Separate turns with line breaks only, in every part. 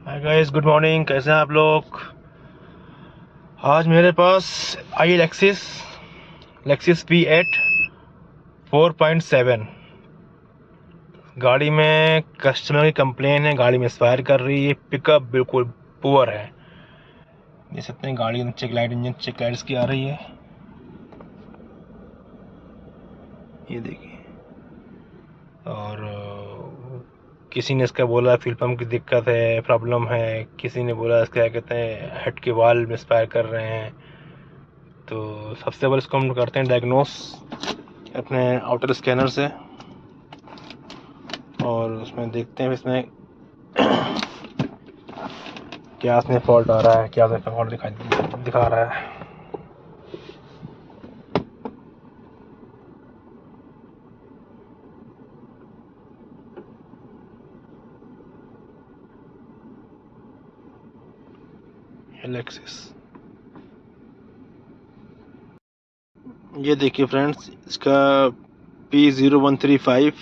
Hi guys, good morning. कैसे हैं आप लोग? आज मेरे पास आई लेक्सिस P8 4.7 गाड़ी में कस्टमर की कंप्लेन है। गाड़ी में एक्सपायर कर रही है, पिकअप बिल्कुल पुअर है। देख सकते हैं गाड़ी में check light, engine check lights की आ रही है, ये देखिए। और किसी ने इसका बोला फ्यूल पंप की दिक्कत है, प्रॉब्लम है। किसी ने बोला इसका क्या कहते हैं हेड के वाल्व में एक्सपायर कर रहे हैं। तो सबसे पहले इसको हम करते हैं डायग्नोस अपने आउटर स्कैनर से, और उसमें देखते हैं इसमें क्या इसमें फॉल्ट आ रहा है, क्या इसमें फॉल्ट दिखा रहा है। लेक्सिस, ये देखिए फ्रेंड्स, इसका P0135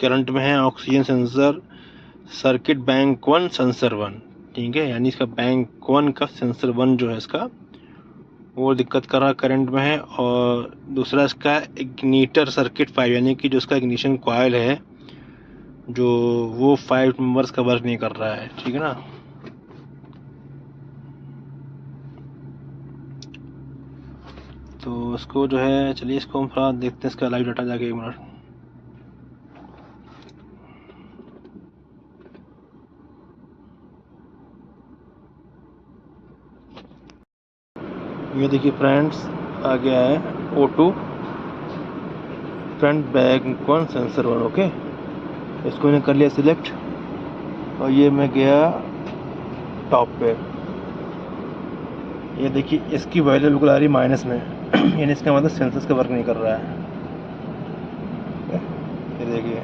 करंट में है। Oxygen sensor circuit bank 1 sensor 1, ठीक है। यानी इसका बैंक 1 का सेंसर 1 जो है इसका वो दिक्कत कर रहा करंट में है। और दूसरा इसका इग्निटर सर्किट 5, यानी कि जो इसका इग्निशन कॉइल है जो वो 5 नंबर्स का वर्क नहीं कर रहा है, ठीक है ना। तो इसको जो है, चलिए इसको हम थोड़ा देखते हैं इसका लाइव डाटा जाके, एक मिनट। ये देखिए फ्रेंड्स, आ गया है O2 front back 1 sensor 1, okay. इसको मैंने कर लिया सिलेक्ट, और ये मैं गया टॉप पे। ये देखिए इसकी वैल्यू बिल्कुल आ रही माइनस में यानी इसका मतलब सेंसर्स का वर्क नहीं कर रहा है। ये देखिए,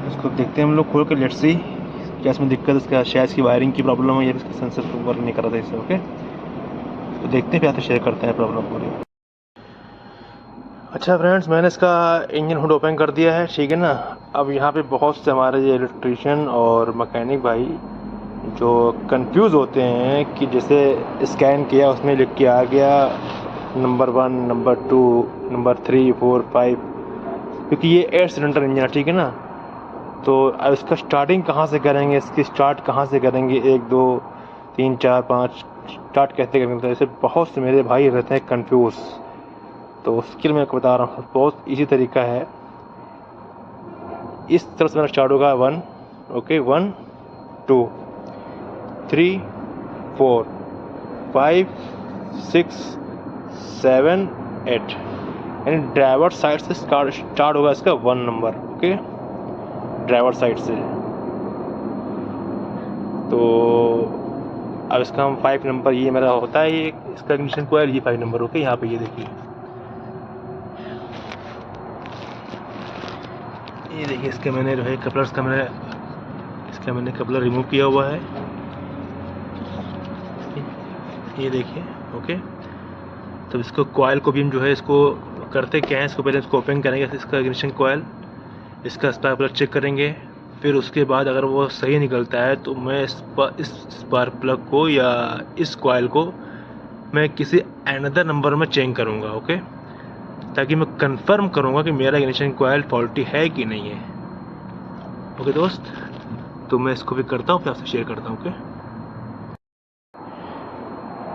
इसको देखते हैं हम लोग खोल कर, लेट्स सी क्या इसमें दिक्कत, इसका शायद इसकी वायरिंग की प्रॉब्लम है या इसका सेंसर वर्क नहीं कर रहा था इससे, ओके। तो देखते हैं, फिर तो शेयर करते हैं प्रॉब्लम पूरी। अच्छा फ्रेंड्स, मैंने इसका इंजन हुड ओपन कर दिया है, ठीक है ना। अब यहाँ पे बहुत से हमारे ये इलेक्ट्रीशियन और मैकेनिक भाई जो कंफ्यूज होते हैं कि जैसे स्कैन किया उसमें लिख के आ गया नंबर 1, नंबर 2, नंबर 3, 4, 5, क्योंकि ये 8 सिलेंडर इंजन है, ठीक है ना। तो अब इसका स्टार्टिंग कहाँ से करेंगे, इसकी स्टार्ट कहाँ से करेंगे, 1, 2, 3, 4, 5 स्टार्ट कैसे करेंगे। तो ऐसे बहुत से मेरे भाई रहते हैं कंफ्यूज। तो उसके लिए मैं आपको बता रहा हूँ, बहुत इजी तरीका है। इस तरफ से मेरा स्टार्ट होगा 1, ओके, 1, 2, 3, 4, 5, 6, 7, 8, यानी ड्राइवर साइड से स्टार्ट होगा इसका 1 नंबर, ओके, ड्राइवर साइड से। तो अब इसका हम 5 नंबर, ये मेरा होता है, ये इसका इग्निशन कॉइल, ये 5 नंबर, ओके। यहाँ पे ये देखिए, ये देखिए इसके मैंने जो है कपलर्स का मैंने कपलर रिमूव किया हुआ है, ये देखिए, ओके। तो इसको कॉइल को भी हम जो है इसको करते क्या है, इसको पहले इसको ओपन करेंगे, इसका इग्निशन कॉइल, इसका स्पार्क प्लग चेक करेंगे। फिर उसके बाद अगर वो सही निकलता है तो मैं इस स्पार्क प्लग को या इस कॉइल को मैं किसी अनदर नंबर में चेंज करूँगा, ओके, ताकि मैं कंफर्म करूँगा कि मेरा इग्निशन कॉइल फॉल्टी है कि नहीं है, ओके दोस्त। तो मैं इसको भी करता हूँ, फिर आपसे शेयर करता हूँ, ओके।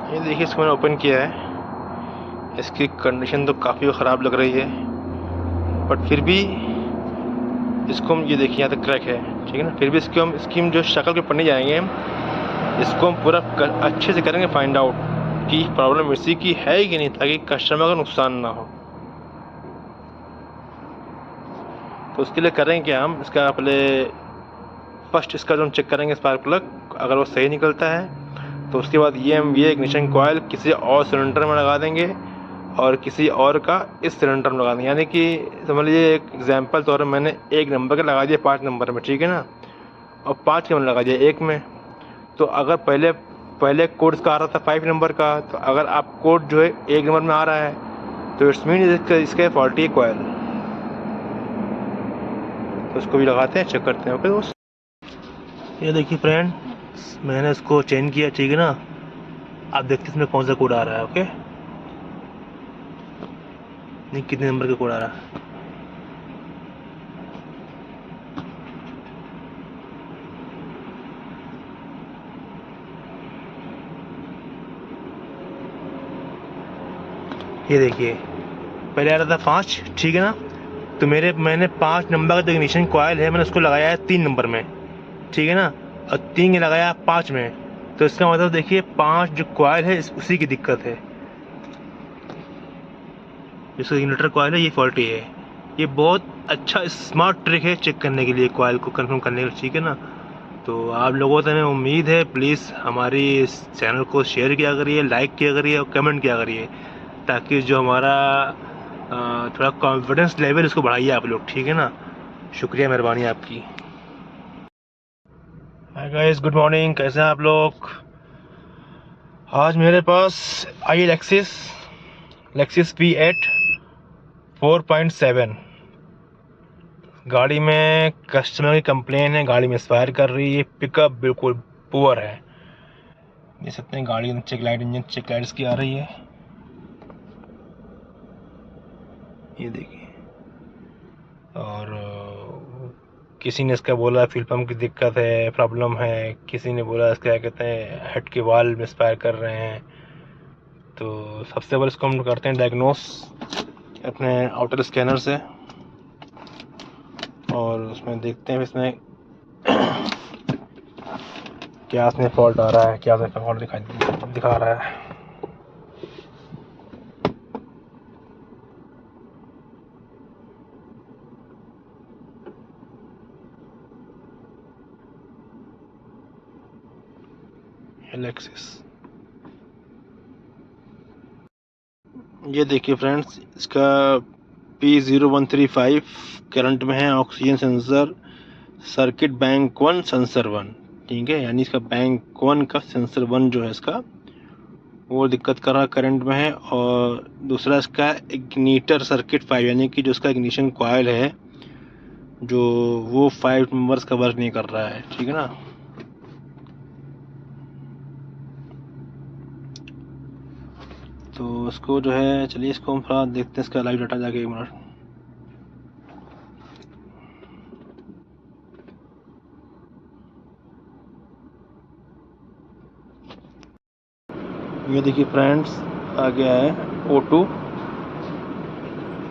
ये देखिए, इसको मैंने ओपन किया है। इसकी कंडीशन तो काफ़ी ख़राब लग रही है, बट फिर भी इसको हम, ये देखिए यहाँ तक क्रैक है, ठीक है ना। फिर भी इसकी हम जो शक्ल पे पढ़ने जाएंगे, इसको हम पूरा अच्छे से करेंगे फाइंड आउट कि प्रॉब्लम इसी की है कि नहीं, ताकि कस्टमर का नुकसान ना हो। तो उसके लिए करेंगे क्या, हम इसका पहले फर्स्ट इसका जो हम चेक करेंगे स्पार्क प्लग, अगर वो सही निकलता है तो उसके बाद ये इग्निशन कॉइल किसी और सिलेंडर में लगा देंगे और किसी और का इस सिलेंडर में लगा देंगे। यानी कि समझ लीजिए, एक एग्जांपल तौर पर मैंने 1 नंबर का लगा दिया 5 नंबर में, ठीक है ना, और 5 के मैंने लगा दिया 1 में। तो अगर पहले कोड इसका आ रहा था 5 नंबर का, तो अगर आप कोड जो है 1 नंबर में आ रहा है तो इट्स मीन इसका फॉल्टी है कॉइल। तो उसको भी लगाते हैं, चेक करते हैं, ओके दोस्त। ये देखिए फ्रेंड, मैंने इसको चेंज किया, ठीक है ना। आप देखते इसमें कौन सा कोड आ रहा है। ओके, नहीं कितने नंबर का कोड आ रहा है। ये देखिए, पहले आ रहा था 5, ठीक है ना। तो मैंने 5 नंबर का जो इग्निशन कॉइल है, मैंने उसको लगाया है 3 नंबर में, ठीक है ना। और 3 लगाया 5 में। तो इसका मतलब देखिए 5 जो कॉइल है उसी की दिक्कत है। जिसका इग्निटर कॉइल है ये फॉल्टी है। ये बहुत अच्छा स्मार्ट ट्रिक है चेक करने के लिए, कॉइल को कंफर्म करने के लिए, ठीक है ना। तो आप लोगों से हमें उम्मीद है, प्लीज़ हमारी इस चैनल को शेयर किया करिए, लाइक किया करिए और कमेंट किया करिए, ताकि जो हमारा थोड़ा कॉन्फिडेंस लेवल इसको बढ़ाइए आप लोग, ठीक है ना। शुक्रिया, मेहरबानी आपकी। हाय गाइस, गुड मॉर्निंग, कैसे हैं आप लोग। आज मेरे पास आई लेक्सिस V8 4.7 गाड़ी में कस्टमर की कंप्लेन है, गाड़ी में एक्सपायर कर रही है, पिकअप बिल्कुल पुअर है। देख सकते हैं गाड़ी check light, engine check lights की आ रही है, ये देखिए। और किसी ने इसका बोला फ्यूल पंप की दिक्कत है, प्रॉब्लम है। किसी ने बोला इसका क्या कहते हैं हेड के वाल्व मिसफायर कर रहे हैं। तो सबसे पहले इसको हम करते हैं डायग्नोस अपने आउटर स्कैनर से, और उसमें देखते हैं इसमें क्या इसमें फॉल्ट आ रहा है, क्या इसमें फॉल्ट दिखा रहा है। लेक्सिस, ये देखिए फ्रेंड्स, इसका P0135 करंट में है, oxygen sensor, circuit bank 1 sensor 1, ठीक है। यानी इसका बैंक 1 का सेंसर 1 जो है इसका वो दिक्कत कर रहा करंट में है। और दूसरा इसका इग्निटर सर्किट 5, यानी कि जो इसका इग्निशन कॉइल है जो वो 5 नंबर्स का वर्क नहीं कर रहा है, ठीक है ना। तो इसको जो है, चलिए इसको हम थोड़ा देखते हैं इसका लाइव डाटा जाके एक मिनट। ये देखिए फ्रेंड्स, आ गया है O2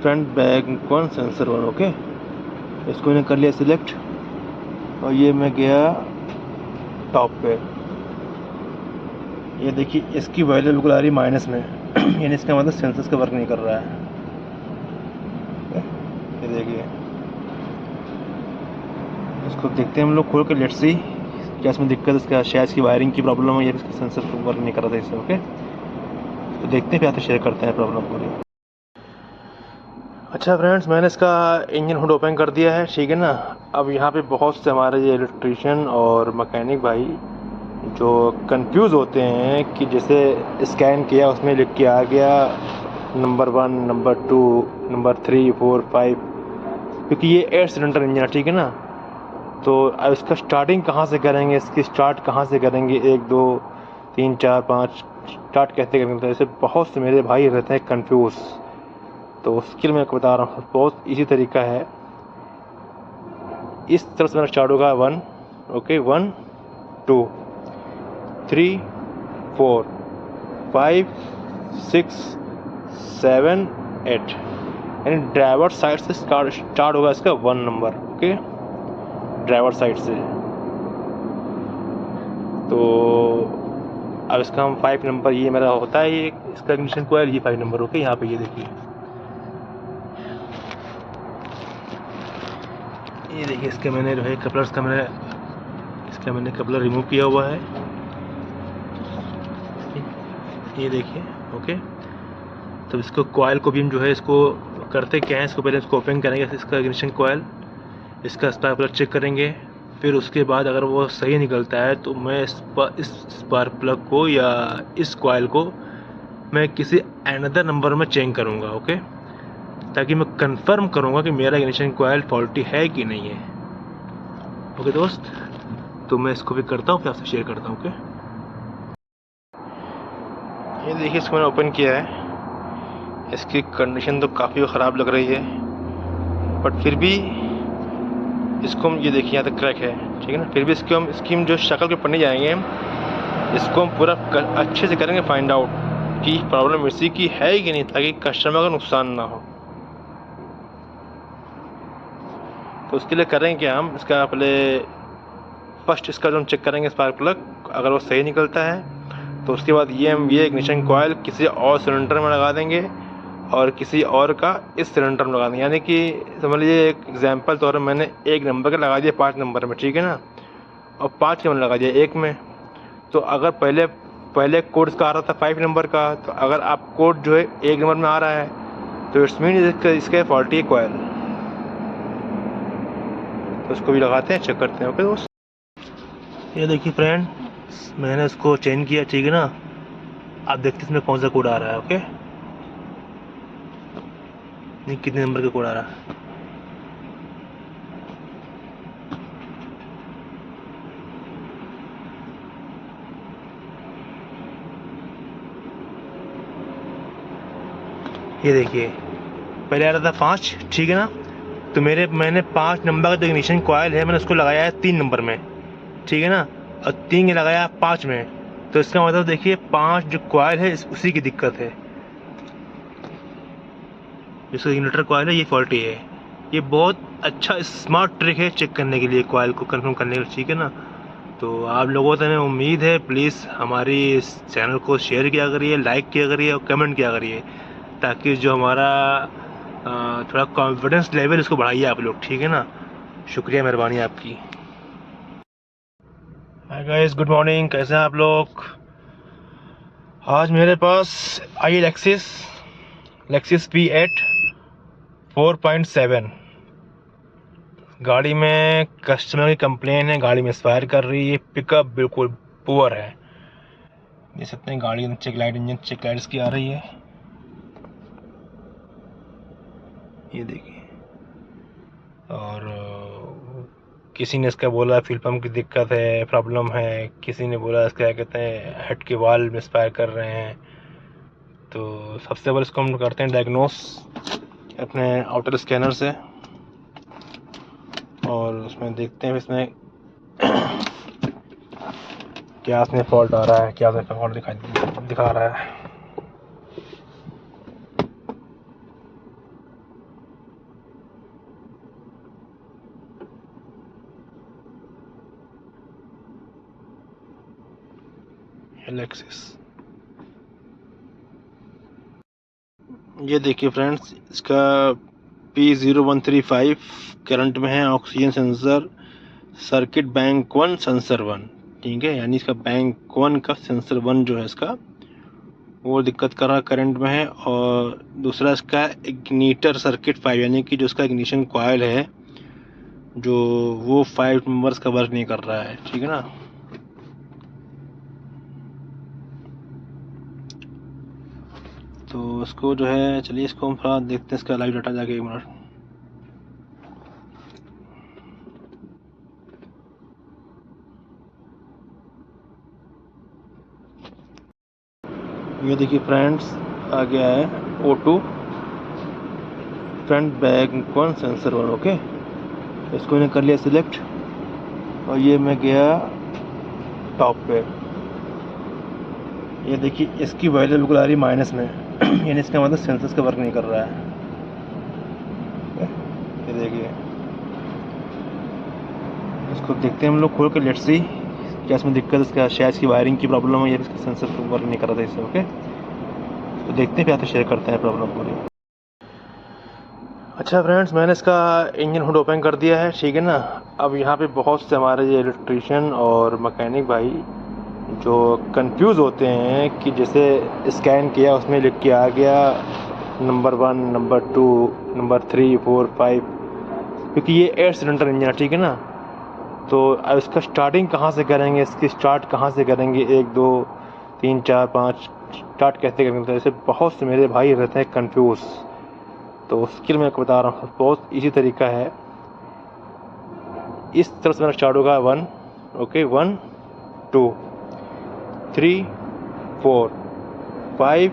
front back 1 sensor 1। Okay, इसको मैंने कर लिया सिलेक्ट, और ये मैं गया टॉप पे। ये देखिए इसकी वैल्यू बिल्कुल आ रही माइनस में यानी इसका मतलब सेंसर का वर्क नहीं कर रहा है। ये देखिए, इसको देखते हैं हम लोग खोल कर, लेट्स सी क्या इसमें दिक्कत, इसका शायद इसकी वायरिंग की प्रॉब्लम है या इसका सेंसर वर्क नहीं कर रहा था इससे। ओके, तो देखते हैं, फिर तो शेयर करते हैं प्रॉब्लम पूरी। अच्छा फ्रेंड्स, मैंने इसका इंजन हुड ओपन कर दिया है, ठीक है ना। अब यहाँ पे बहुत से हमारे ये इलेक्ट्रीशियन और मैकेनिक भाई जो कंफ्यूज होते हैं कि जैसे स्कैन किया उसमें लिख के आ गया नंबर 1, नंबर 2, नंबर 3, 4, 5, क्योंकि ये 8 सिलेंडर इंजन है, ठीक है ना। तो अब इसका स्टार्टिंग कहाँ से करेंगे, इसकी स्टार्ट कहाँ से करेंगे, 1, 2, 3, 4, 5 स्टार्ट कैसे करेंगे। तो ऐसे बहुत से मेरे भाई रहते हैं कंफ्यूज। तो उसके लिए मैं आपको बता रहा हूँ, बहुत इजी तरीका है। इस तरफ से मेरा स्टार्ट होगा 1, ओके, 1, 2, 3, 4, 5, 6, 7, 8, यानी ड्राइवर साइड से स्टार्ट होगा इसका 1 नंबर। ओके, ड्राइवर साइड से। तो अब इसका हम 5 नंबर, ये मेरा होता है ये इसका इग्निशन कॉइल, ये 5 नंबर। ओके, यहाँ पे ये देखिए, ये देखिए इसका मैंने जो है कपलर्स का मैंने कपलर रिमूव किया हुआ है, ये देखिए। ओके, तो इसको कॉइल को भी हम जो है इसको करते क्या है, इसको पहले इसको ओपन करेंगे, इसका इग्निशन कॉइल, इसका स्पार्क प्लग चेक करेंगे। फिर उसके बाद अगर वो सही निकलता है तो मैं इस स्पार्क प्लग को या इस कॉइल को मैं किसी अनदर नंबर में चेंज करूँगा। ओके, ताकि मैं कंफर्म करूँगा कि मेरा इग्निशन कॉइल फॉल्टी है कि नहीं है। ओके दोस्त, तो मैं इसको भी करता हूँ, फिर आपसे शेयर करता हूँ। ओके, ये देखिए इसको मैंने ओपन किया है। इसकी कंडीशन तो काफ़ी ख़राब लग रही है, बट फिर भी इसको हम, ये देखिए यहाँ तक क्रैक है, ठीक है ना। फिर भी इसकी हम जो शक्ल पे पढ़ने जाएंगे, इसको हम पूरा अच्छे से करेंगे फाइंड आउट कि प्रॉब्लम इसी की है कि नहीं, ताकि कस्टमर का नुकसान ना हो। तो उसके लिए करेंगे क्या, हम इसका पहले फर्स्ट इसका जो हम चेक करेंगे स्पार्क प्लग, अगर वो सही निकलता है तो उसके बाद ये इग्निशन कॉइल किसी और सिलेंडर में लगा देंगे और किसी और का इस सिलेंडर में लगा देंगे। यानी कि समझ लीजिए एक एग्जांपल तौर पर मैंने 1 नंबर का लगा दिया 5 नंबर में, ठीक है ना, और 5 का मैंने लगा दिया 1 में। तो अगर पहले कोड इसका आ रहा था 5 नंबर का, तो अगर आप कोड जो है 1 नंबर में आ रहा है तो इट्स मीन इसका फॉल्टी है कॉइल। तो उसको भी लगाते हैं, चेक करते हैं। ओके दोस्त, ये देखिए फ्रेंड, मैंने इसको चेंज किया, ठीक है ना। आप देखते इसमें कौन सा कोड आ रहा है। ओके, नहीं कितने नंबर का कोड आ रहा है। ये देखिए पहले आ रहा था 5, ठीक है ना। तो मैंने 5 नंबर का जो इग्निशन कॉइल है मैंने उसको लगाया है 3 नंबर में, ठीक है ना, और 3 के लगाया 5 में। तो इसका मतलब देखिए 5 जो कॉइल है उसी की दिक्कत है। इसका इग्निटर कॉइल है, ये फॉल्टी है। ये बहुत अच्छा स्मार्ट ट्रिक है चेक करने के लिए, कॉइल को कंफर्म करने के लिए, ठीक है ना। तो आप लोगों से हमें उम्मीद है, प्लीज़ हमारी इस चैनल को शेयर किया करिए, लाइक किया करिए और कमेंट किया करिए, ताकि जो हमारा थोड़ा कॉन्फिडेंस लेवल इसको बढ़ाइए आप लोग, ठीक है ना। शुक्रिया, मेहरबानी आपकी। हाय गाइस, गुड मॉर्निंग, कैसे हैं आप लोग। आज मेरे पास आई लेक्सिस P8 4.7 गाड़ी में कस्टमर की कंप्लेन है, गाड़ी में फायर कर रही है, पिकअप बिल्कुल पुअर है। देख सकते हैं गाड़ी में इंजन चेक लाइट्स की आ रही है, ये देखिए। और किसी ने इसका बोला फ्यूल पंप की दिक्कत है, प्रॉब्लम है, किसी ने बोला इसका क्या कहते हैं हेड के वाल मिसफायर कर रहे हैं। तो सबसे पहले इसको हम करते हैं डायग्नोस अपने आउटर स्कैनर से, और उसमें देखते हैं इसमें क्या इसमें फॉल्ट आ रहा है, क्या इसमें फॉल्ट दिखा रहा है। लेक्सिस, ये देखिए फ्रेंड्स, इसका P0135 करंट में है, oxygen sensor, circuit bank 1 sensor 1, ठीक है। यानी इसका बैंक 1 का सेंसर 1 जो है इसका वो दिक्कत कर रहा करंट में है। और दूसरा इसका इग्निटर सर्किट 5, यानी कि जो इसका इग्निशन कॉइल है जो वो 5 नंबर्स का वर्क नहीं कर रहा है, ठीक है ना। तो इसको जो है, चलिए इसको हम थोड़ा देखते हैं, इसका लाइव डाटा जाके 1 मिनट। ये देखिए फ्रेंड्स, आ गया है O2 front back 1 sensor 1। Okay, इसको मैंने कर लिया सिलेक्ट, और ये मैं गया टॉप पे। ये देखिए इसकी वैल्यू बिल्कुल आ रही माइनस में यानी इसका मतलब सेंसर्स का वर्क नहीं कर रहा है। ये देखिए, इसको देखते हैं हम लोग खोल के, लेट्स सी क्या इसमें दिक्कत, इसका शायद इसकी वायरिंग की प्रॉब्लम है या इसका सेंसर वर्क नहीं कर रहा था इससे। ओके, तो देखते हैं, फिर तो शेयर करते हैं प्रॉब्लम पूरी। अच्छा फ्रेंड्स, मैंने इसका इंजन हुड ओपन कर दिया है, ठीक है ना। अब यहाँ पे बहुत से हमारे ये इलेक्ट्रीशियन और मैकेनिक भाई जो कंफ्यूज होते हैं कि जैसे स्कैन किया उसमें लिख के आ गया नंबर 1, नंबर 2, नंबर 3, 4, 5, क्योंकि ये 8 सिलेंडर इंजन है, ठीक है ना। तो अब इसका स्टार्टिंग कहाँ से करेंगे, इसकी स्टार्ट कहाँ से करेंगे, 1, 2, 3, 4, 5 स्टार्ट कैसे करेंगे। तो ऐसे बहुत से मेरे भाई रहते हैं कंफ्यूज, तो उसके लिए मैं आपको बता रहा हूँ, बहुत इजी तरीका है। इस तरफ से मेरा स्टार्ट होगा 1, ओके 1 2 3 4 5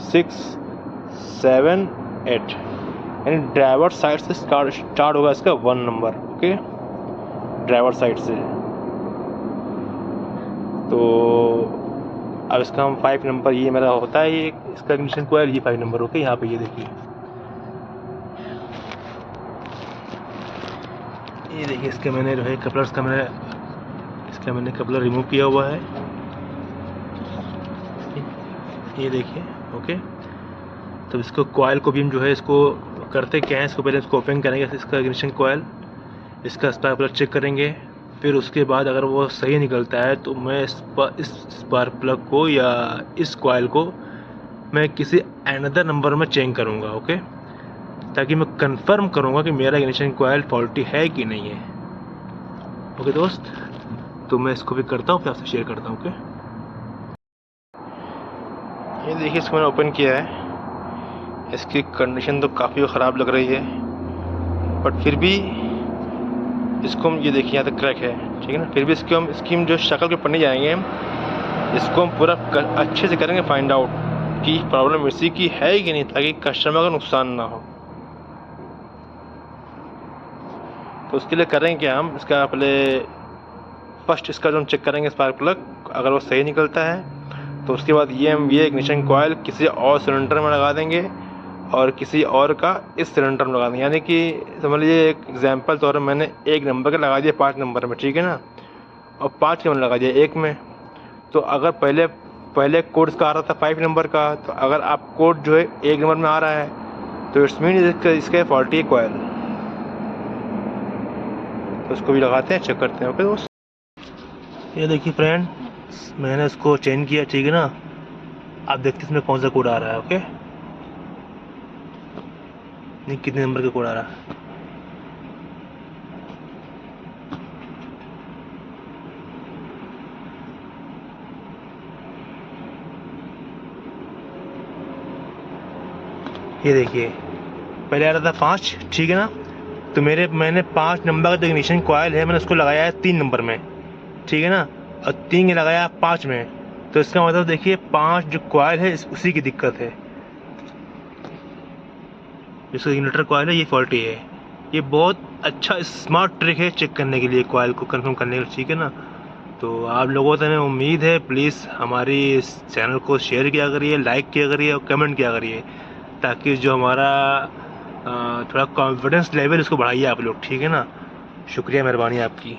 6 7 8, यानी ड्राइवर साइड से स्टार्ट होगा इसका 1 नंबर। ओके, ड्राइवर साइड से। तो अब इसका हम 5 नंबर, ये मेरा होता है, ये इसका इग्निशन कॉइल, ये 5 नंबर। ओके, यहाँ पे ये देखिए, ये देखिए, इसके मैंने जो है कपलर्स का मैंने कपलर रिमूव किया हुआ है, ये देखिए। ओके, तो इसको कॉइल को भी हम जो है इसको करते क्या है, इसको पहले इसको ओपन करेंगे, इसका इग्निशन कॉइल, इसका स्पार्क प्लग चेक करेंगे। फिर उसके बाद अगर वो सही निकलता है तो मैं इस स्पार्क प्लग को या इस कॉइल को मैं किसी अनदर नंबर में चेंज करूँगा। ओके, ताकि मैं कंफर्म करूँगा कि मेरा इग्निशन कॉइल फॉल्टी है कि नहीं है। ओके दोस्त, तो मैं इसको भी करता हूँ, फिर आपसे शेयर करता हूँ। ओके, ये देखिए, इसको मैंने ओपन किया है। इसकी कंडीशन तो काफ़ी ख़राब लग रही है, बट फिर भी इसको हम, ये देखिए यहाँ तक क्रैक है, ठीक है ना। फिर भी इसकी हम जो शक्ल के पढ़ने जाएंगे, इसको हम पूरा अच्छे से करेंगे फाइंड आउट कि प्रॉब्लम इसी की है कि नहीं, ताकि कस्टमर का नुकसान ना हो। तो उसके लिए करेंगे क्या, हम इसका पहले फर्स्ट इसका जो हम चेक करेंगे स्पार्क प्लग, अगर वो सही निकलता है तो उसके बाद ये इग्निशन कॉइल किसी और सिलेंडर में लगा देंगे और किसी और का इस सिलेंडर में लगा देंगे। यानी कि समझ लीजिए, एक एग्जांपल तौर पर मैंने 1 नंबर का लगा दिया 5 नंबर में, ठीक है ना, और 5 के मैंने लगा दिया 1 में। तो अगर पहले कोड इसका आ रहा था 5 नंबर का, तो अगर आप कोड जो है 1 नंबर में आ रहा है तो इट्स मीन इसका फॉल्टी है कॉइल। तो उसको भी लगाते हैं, चेक करते हैं। ओके दोस्त, ये देखिए फ्रेंड, मैंने इसको चेंज किया, ठीक है ना। आप देखते इसमें कौन सा कोड आ रहा है। ओके, नहीं, कितने नंबर का कोड आ रहा है। ये देखिए, पहले आ रहा था 5, ठीक है ना। तो मैंने 5 नंबर का जो इग्निशन कॉइल है, मैंने उसको लगाया है 3 नंबर में, ठीक है ना, और 3 लगाया 5 में। तो इसका मतलब देखिए, 5 जो कॉइल है उसी की दिक्कत है, जिसका इग्निटर कॉइल है ये फॉल्टी है। ये बहुत अच्छा स्मार्ट ट्रिक है चेक करने के लिए, कॉइल को कंफर्म करने के लिए, ठीक है ना। तो आप लोगों से हमें उम्मीद है, प्लीज़ हमारी इस चैनल को शेयर किया करिए, लाइक किया करिए और कमेंट किया करिए, ताकि जो हमारा थोड़ा कॉन्फिडेंस लेवल इसको बढ़ाइए आप लोग, ठीक है ना। शुक्रिया, मेहरबानी आपकी।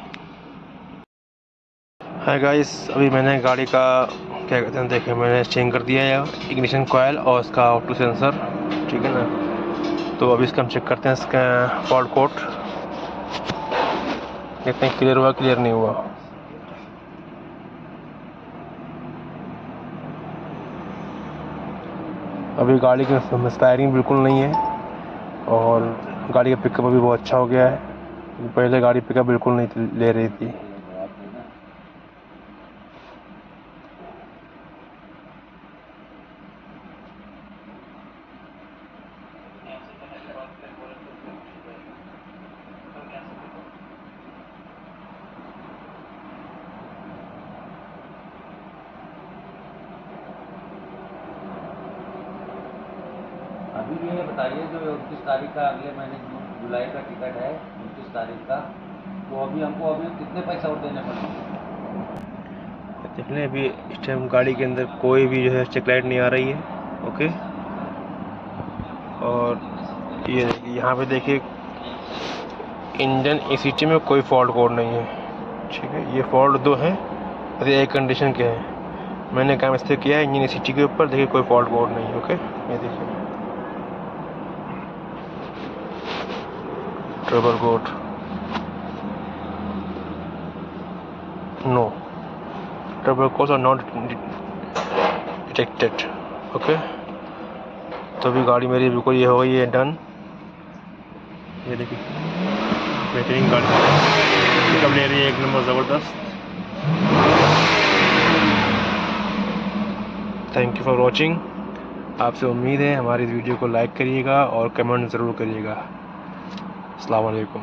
हाय गाइस, अभी मैंने गाड़ी का क्या कहते हैं, देखिए मैंने चेंज कर दिया है इग्निशन कॉइल और इसका ऑटो सेंसर, ठीक है ना। तो अभी इसका हम चेक करते हैं, इसका फॉल्ट कोड देखते हैं, क्लियर हुआ क्लियर नहीं हुआ। अभी गाड़ी की स्टायरिंग बिल्कुल नहीं है और गाड़ी का पिकअप अभी बहुत अच्छा हो गया है। पहले गाड़ी पिकअप बिल्कुल नहीं ले रही थी।
अभी ये बताइए, जो 29 तारीख का अगले महीने जुलाई का टिकट है, 29 तारीख का, तो हमको कितने पैसा और देने पड़ेंगे?
देख लें, अभी इस टाइम गाड़ी के अंदर कोई भी जो है चेक लाइट नहीं आ रही है। ओके, और ये देखिए, यहाँ पे देखिए इंजन ECT में कोई फॉल्ट कोड नहीं है, ठीक है। ये फॉल्ट 2 है, एयर कंडीशन के हैं। मैंने काम इस किया है इंजन ECT के ऊपर, देखिए कोई फॉल्ट कोड नहीं है। ओके, ये देखिए trouble code no, trouble code are not detected. Okay, तो अभी गाड़ी मेरी बिल्कुल ये हो गई है डन। ये देखिए बेहतरीन गाड़ी पिकअप ले रही है, 1 नंबर ज़बरदस्त। Thank you for watching. आपसे उम्मीद है हमारी इस वीडियो को लाइक करिएगा और कमेंट ज़रूर करिएगा। अस्सलाम वालेकुम।